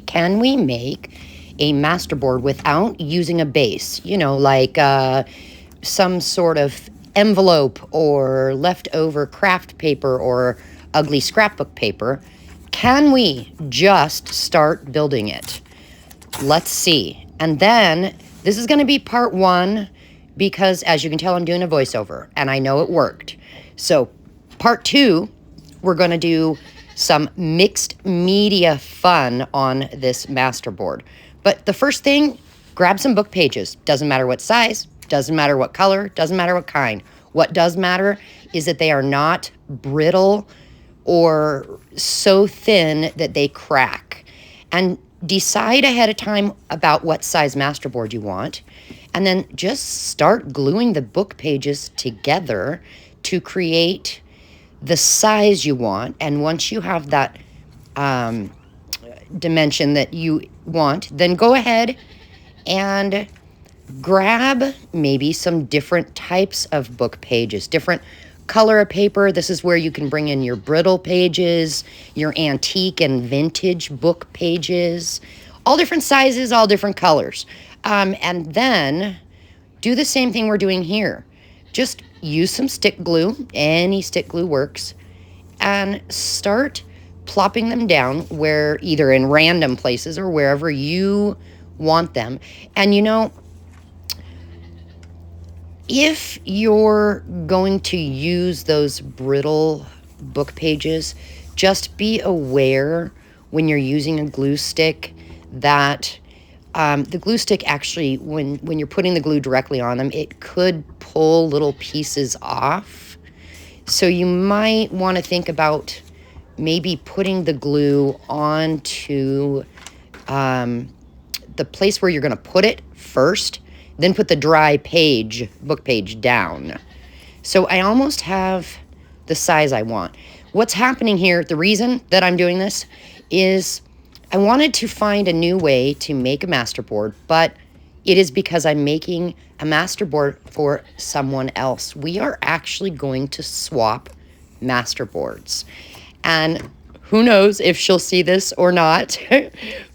Can we make a masterboard without using a base? You know, like some sort of envelope or leftover craft paper or ugly scrapbook paper. Can we just start building it? Let's see. And then this is going to be part one because, as you can tell, I'm doing a voiceover and I know it worked. So part two, we're going to do some mixed media fun on this masterboard. But the first thing, grab some book pages. Doesn't matter what size, doesn't matter what color, doesn't matter what kind. What does matter is that they are not brittle or so thin that they crack. And decide ahead of time about what size masterboard you want, and then just start gluing the book pages together to create the size you want. And once you have that dimension that you want, then go ahead and grab maybe some different types of book pages, different color of paper. This is where you can bring in your brittle pages, your antique and vintage book pages, all different sizes, all different colors. And then do the same thing we're doing here. Just use some stick glue, any stick glue works, and start plopping them down where either in random places or wherever you want them. And you know, if you're going to use those brittle book pages, just be aware when you're using a glue stick that the glue stick actually, when you're putting the glue directly on them, it could pull little pieces off. So you might want to think about maybe putting the glue onto the place where you're going to put it first, then put the dry book page down. So I almost have the size I want. What's happening here, the reason that I'm doing this is I wanted to find a new way to make a masterboard, but it is because I'm making a masterboard for someone else. We are actually going to swap masterboards. And who knows if she'll see this or not,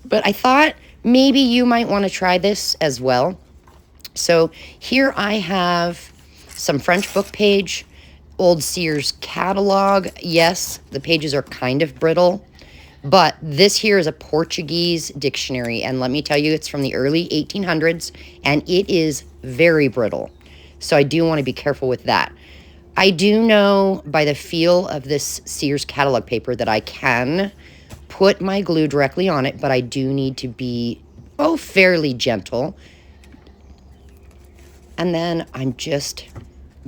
but I thought maybe you might want to try this as well. So here I have some French book page, old Sears catalog. Yes, the pages are kind of brittle, but this here is a Portuguese dictionary. And let me tell you, it's from the early 1800s and it is very brittle. So I do want to be careful with that. I do know by the feel of this Sears catalog paper that I can put my glue directly on it, but I do need to be, fairly gentle. And then I'm just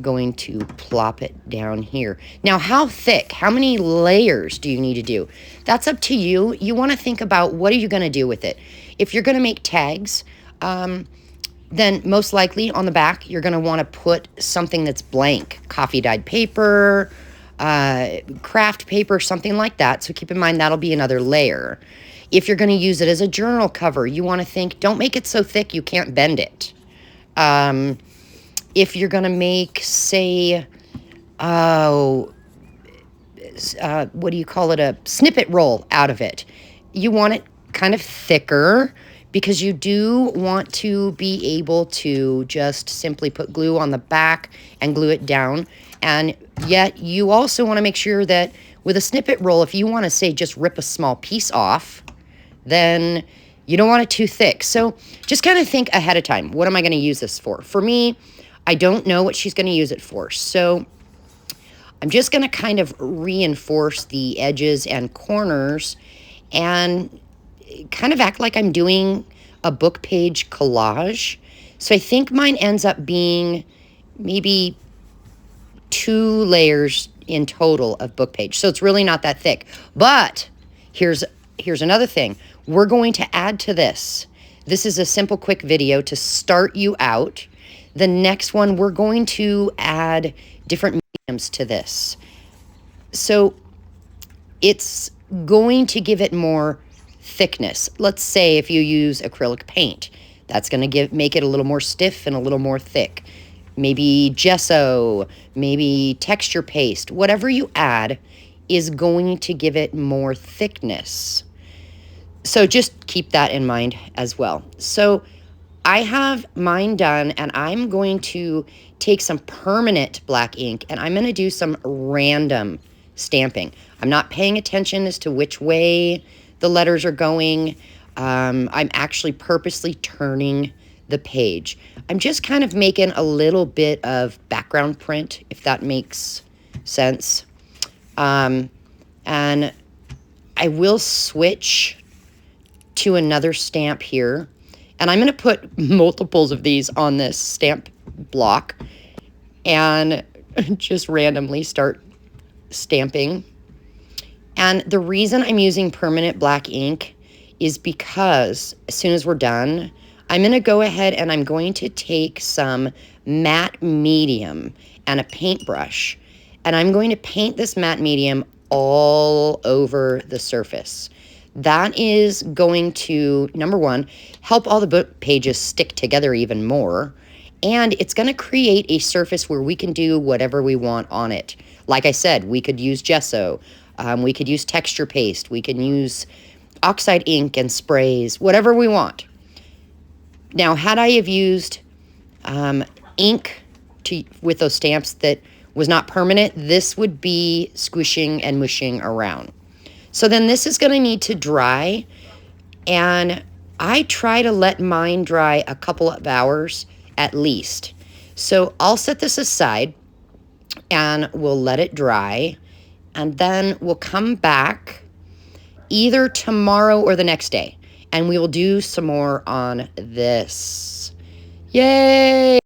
going to plop it down here. Now, how thick? How many layers do you need to do? That's up to you. You want to think about what are you going to do with it. If you're going to make tags, then most likely on the back, you're going to want to put something that's blank. Coffee-dyed paper, craft paper, something like that. So keep in mind that'll be another layer. If you're going to use it as a journal cover, you want to think, don't make it so thick you can't bend it. If you're going to make, say, what do you call it, a snippet roll out of it, you want it kind of thicker because you do want to be able to just simply put glue on the back and glue it down. And yet you also want to make sure that with a snippet roll, if you want to, say, just rip a small piece off, then you don't want it too thick. So just kind of think ahead of time. What am I going to use this for? For me, I don't know what she's going to use it for. So I'm just going to kind of reinforce the edges and corners and kind of act like I'm doing a book page collage. So I think mine ends up being maybe 2 layers in total of book page. So it's really not that thick. But here's another thing. We're going to add to this. This is a simple, quick video to start you out. The next one, we're going to add different mediums to this. So it's going to give it more thickness. Let's say if you use acrylic paint, that's going to make it a little more stiff and a little more thick. Maybe gesso, maybe texture paste, whatever you add is going to give it more thickness. So just keep that in mind as well. So I have mine done, and I'm going to take some permanent black ink and I'm going to do some random stamping. I'm not paying attention as to which way the letters are going. I'm actually purposely turning the page. I'm just kind of making a little bit of background print, if that makes sense. And I will switch to another stamp here. And I'm going to put multiples of these on this stamp block and just randomly start stamping. And the reason I'm using permanent black ink is because as soon as we're done, I'm going to go ahead and I'm going to take some matte medium and a paintbrush, and I'm going to paint this matte medium all over the surface. That is going to, number one, help all the book pages stick together even more. And it's going to create a surface where we can do whatever we want on it. Like I said, we could use gesso. We could use texture paste. We can use oxide ink and sprays, whatever we want. Now, had I have used ink with those stamps that was not permanent, this would be squishing and mushing around. So then this is going to need to dry, and I try to let mine dry a couple of hours at least. So I'll set this aside and we'll let it dry, and then we'll come back either tomorrow or the next day, and we will do some more on this. Yay!